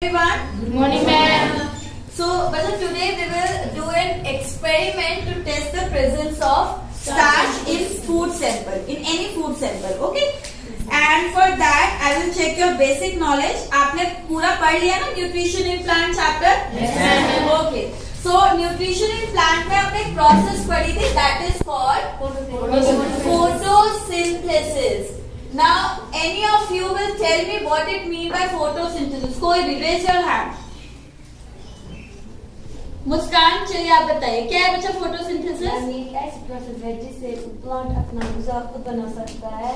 Everyone. Good morning, ma'am. So, today we will do an experiment to test the presence of starch in food sample, in any food sample. Okay? And for that, I will check your basic knowledge. आपने पूरा पढ़ लिया ना nutrition in plant chapter? Yes, ma'am. Okay. So, nutrition in plant में आपने एक process पढ़ी थी that is called photosynthesis. Now, any of you will tell me what it mean by photosynthesis. कोई भी raise your hand. मुस्कान, चलिए आप बताइए क्या है बच्चा फोटोसिंथेसिस? एक ऐसी प्रोसेस है जिससे प्लांट अपना गुज़ारा खुद बना सकता है,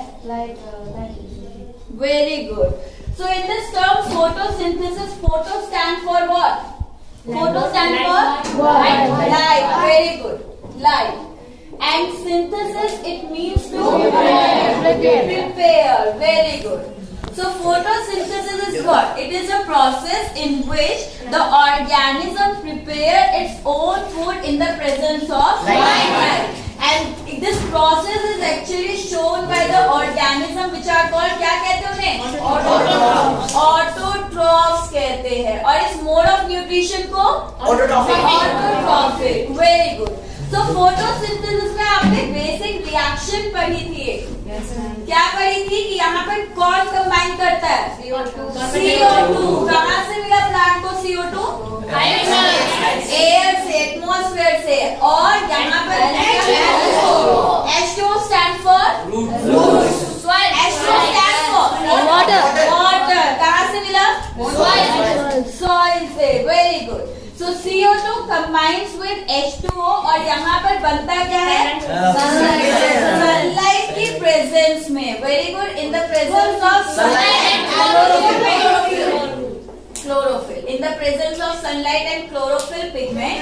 very good. So in this term photosynthesis, photo stand for what? Photo stand for light. Very good, light. And synthesis, it means to prepare. Very good. So photosynthesis is what? It is a process in which the organism prepare its own food in the presence of light. And this process is actually shown by the organism which are called, क्या कहते हैं उन्हें? Autotrophs कहते हैं. और इस mode of nutrition को autotrophic. Very good. तो फोटोसिंथेसिस में आपने बेसिक रिएक्शन पढ़ी थी. क्या पढ़ी थी कि यहाँ पर कौन कंबाइन करता है? CO2. कहाँ से मिला प्लांट को CO2? एयर से, एटमॉस्फेयर से. और यहाँ पर H2O stand for root. H2O stand for water. कहाँ से मिला? सॉइल से. Very good. So CO2 combines with H2O और यहाँ पर बनता क्या है? सनलाइट की प्रेजेंस में. Very good. In the presence of sunlight and chlorophyll. In the presence of sunlight and chlorophyll pigment.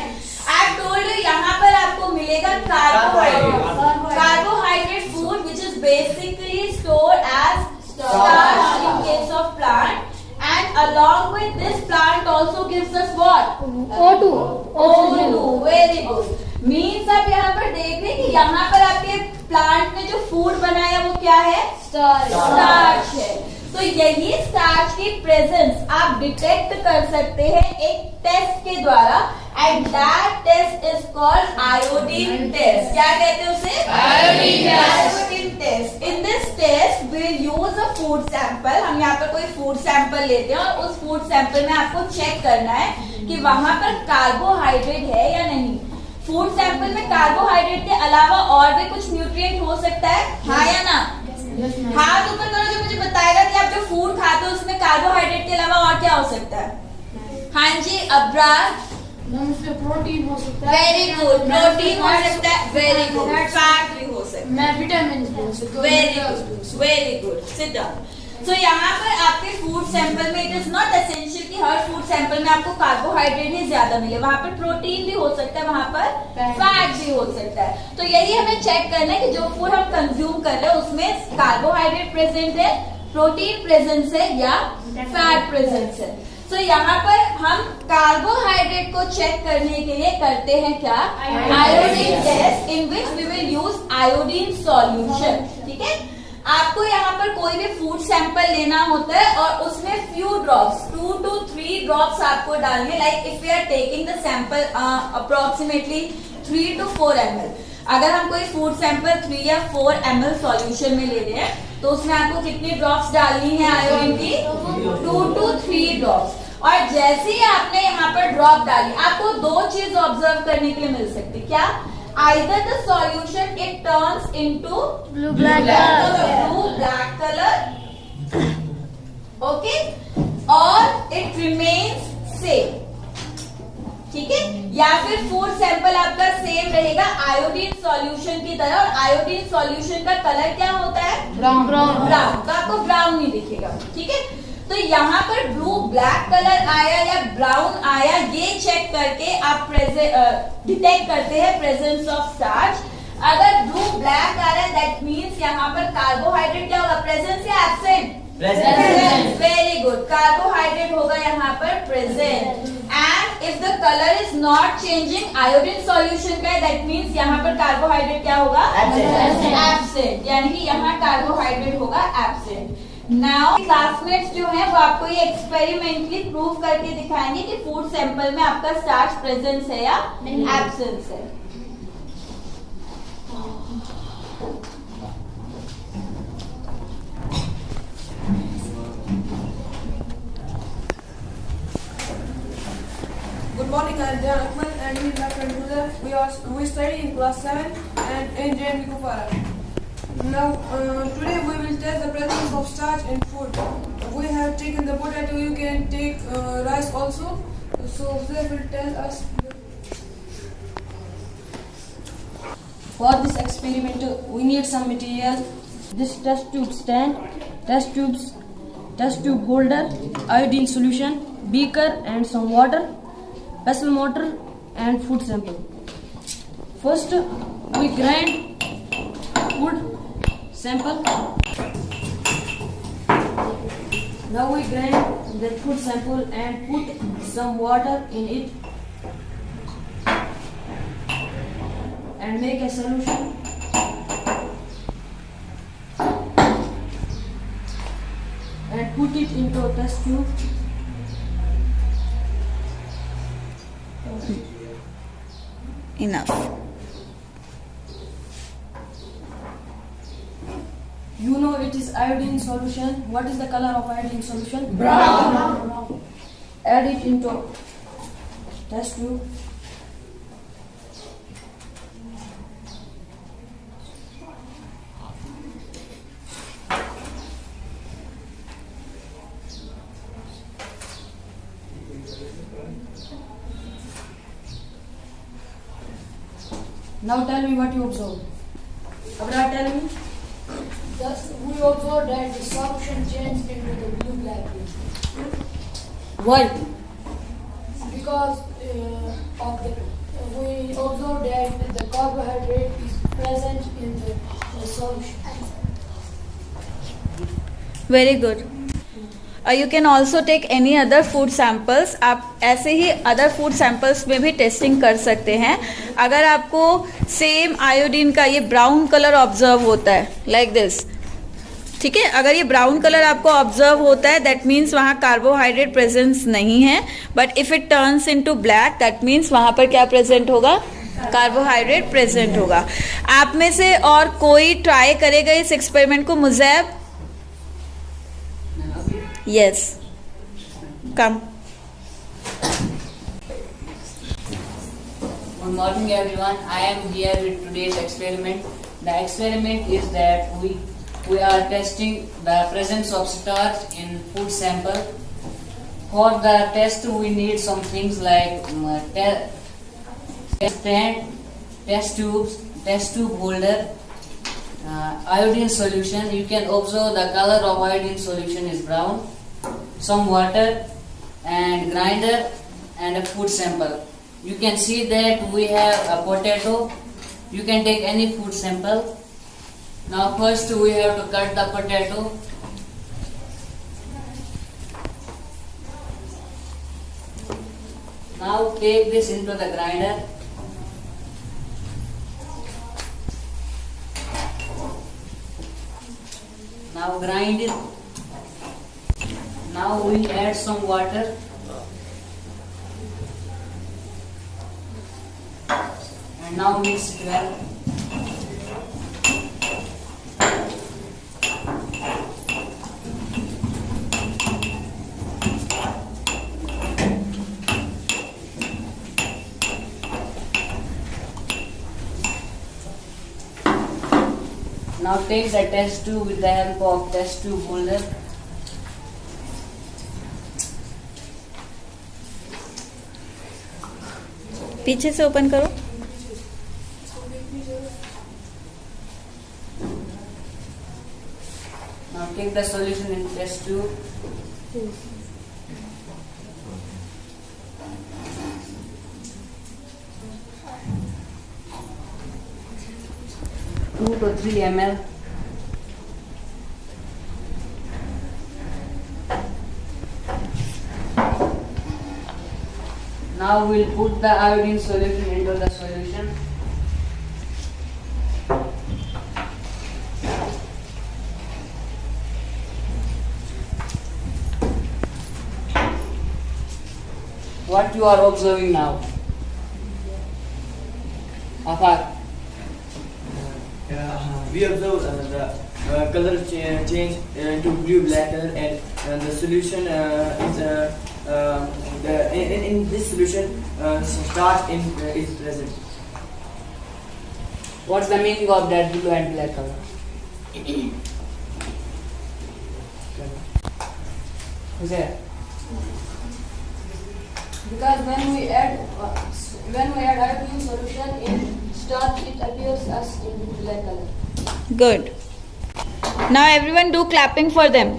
I told you यहाँ पर आपको मिलेगा carbohydrate. Carbohydrate food which is basically stored as starch in case of plant. And along with this, plant also gives us what? O2. O2. Very good. Means आप यहाँ पर देख रहे हैं कि यहाँ पर आपके प्लांट में जो फूड बना है वो क्या है? स्टार्च है. तो यही स्टार्च की प्रेजेंस आप डिटेक्ट कर सकते हैं एक टेस्ट के द्वारा. And that test is called iodine test. क्या कहते हैं उसे? Iodine test. In this test we will use a food sample. हम यहाँ पर कोई फूड सैंपल लेते हैं और उस फूड सैंपल में आपको चेक करना है कि वहां पर कार्बोहाइड्रेट है या नहीं. फूड सैंपल में कार्बोहाइड्रेट के अलावा और भी कुछ न्यूट्रिएंट हो सकता है, हाँ या ना? हाथ ऊपर करो जो मुझे बताएगा कि आप जो फूड खाते हो उसमें कार्बोहाइड्रेट के अलावा और क्या हो सकता है. हाँ जी, अब्रार. उसमें प्रोटीन हो सकता है. Very good. प्रोटीन हो सकता है. Very good. फैट भी हो सकता है. विटामिन भी हो सकता है. Very good. Sit down. तो यहाँ पर आपके फूड सैंपल में इट इज नॉट एसेंशियल कि हर फूड सैंपल में आपको कार्बोहाइड्रेट ही ज्यादा मिले. वहां पर प्रोटीन भी हो सकता है, वहां पर फैट भी हो सकता है. तो यही हमें चेक करना है कि जो फूड हम कंज्यूम कर रहे हैं उसमें कार्बोहाइड्रेट प्रेजेंट है, प्रोटीन प्रेजेंस है या फैट प्रेजेंस है. तो यहाँ पर हम कार्बोहाइड्रेट को चेक करने के लिए करते हैं क्या? Iodine test in which we will use iodine solution. ठीक है. आपको यहाँ पर कोई भी फूड सैंपल लेना होता है और उसमें फ्यू ड्रॉप्स, 2 to 3 ड्रॉप्स आपको डालने. Like if we are taking the sample approximately 3 to 4 ml. अगर हम कोई फूड सैंपल 3 या 4 ml सॉल्यूशन में ले रहे हैं तो उसमें आपको कितनी ड्रॉप्स डालनी है आयोडीन की? 2 to 3 ड्रॉप्स. और जैसे ही आपने यहाँ पर ड्रॉप डाली आपको दो चीज ऑब्जर्व करने के लिए मिल सकती. क्या? Either the solution it turns into blue black color, okay, or it remains same. ठीक है. या फिर फूड सैंपल आपका सेम रहेगा आयोडीन सॉल्यूशन की तरह. और आयोडीन सॉल्यूशन का कलर क्या होता है? ब्राउन. तो आपको ब्राउन नहीं दिखेगा. ठीक है. तो यहाँ पर ब्लू ब्लैक कलर आया या ब्राउन आया, ये चेक करके आप डिटेक्ट करते हैं प्रेजेंस ऑफ स्टार्च. अगर ब्लू ब्लैक आ रहा है दैट मीन्स यहाँ पर कार्बोहाइड्रेट क्या होगा? प्रेजेंस या absent? Present. Very good. Carbohydrate होगा यहाँ पर present. And if the colour is not changing, iodine solution का है दैट मीन्स यहाँ पर कार्बोहाइड्रेट क्या होगा? एब्सेंट. यानी कि यहाँ कार्बोहाइड्रेट होगा एब्सेंट. नाउ क्लासमेट्स जो हैं वो आपको ये एक्सपेरिमेंटली प्रूव करके दिखाएंगे कि फूड सैंपल में आपका स्टार्च प्रेजेंस है या एब्सेंस है। Good morning, I am Jan Akmal and he is my friend Huda. We study in class 7 and in JNV Kupara. Now, today we will test the presence of starch in food. We have taken the potato, you can take rice also. So, they will tell us. For this experiment, we need some material. This test tube stand, test tube holder, iodine solution, beaker and some water, pestle mortar and food sample. First, we grind food sample. Now we grind the food sample and put some water in it and make a solution. And put it into a test tube. Enough. You know it is iodine solution. What is the color of iodine solution? Brown. Add it into test tube. Now tell me what you observed. Abra, tell me. Thus, we observe that the solution changed into the blue black liquid Why? because we observe that the carbohydrate is present in the solution. Very good. You can also take any other food samples. आप ऐसे ही other food samples में भी testing कर सकते हैं। अगर आपको same iodine का ये ब्राउन कलर ऑब्जर्व होता है लाइक दिस, ठीक है, अगर ये ब्राउन कलर आपको ऑब्जर्व होता है दैट मीन्स वहाँ कार्बोहाइड्रेट प्रेजेंस नहीं है। But if it turns into black that means वहाँ पर क्या प्रेजेंट होगा? कार्बोहाइड्रेट प्रेजेंट होगा। आप में से और कोई ट्राई करेगा इस एक्सपेरिमेंट को? मुज़ैब? Yes. Come. Good morning everyone. I am here with today's experiment. The experiment is that we are testing the presence of starch in food sample. For the test we need some things like test stand, test tubes, test tube holder, iodine solution. You can observe the color of iodine solution is brown. Some water and grinder and a food sample. You can see that we have a potato. You can take any food sample. Now first we have to cut the potato. Now take this into the grinder. Now grind it. Now we add some water and now mix it well. Now take the test tube with the help of test tube holder. पीछे से open करो। Now take the solution in test tube. Two to 3 ml. Now we'll put the iodine solution into the solution. what you are observing now? Afar. We observe the color change to blue blacker, and the solution is in this solution starch is present. What's the meaning of that blue and black color? Who's there? Because when we add iodine solution in starch, it appears as in black color. Good. Now everyone do clapping for them.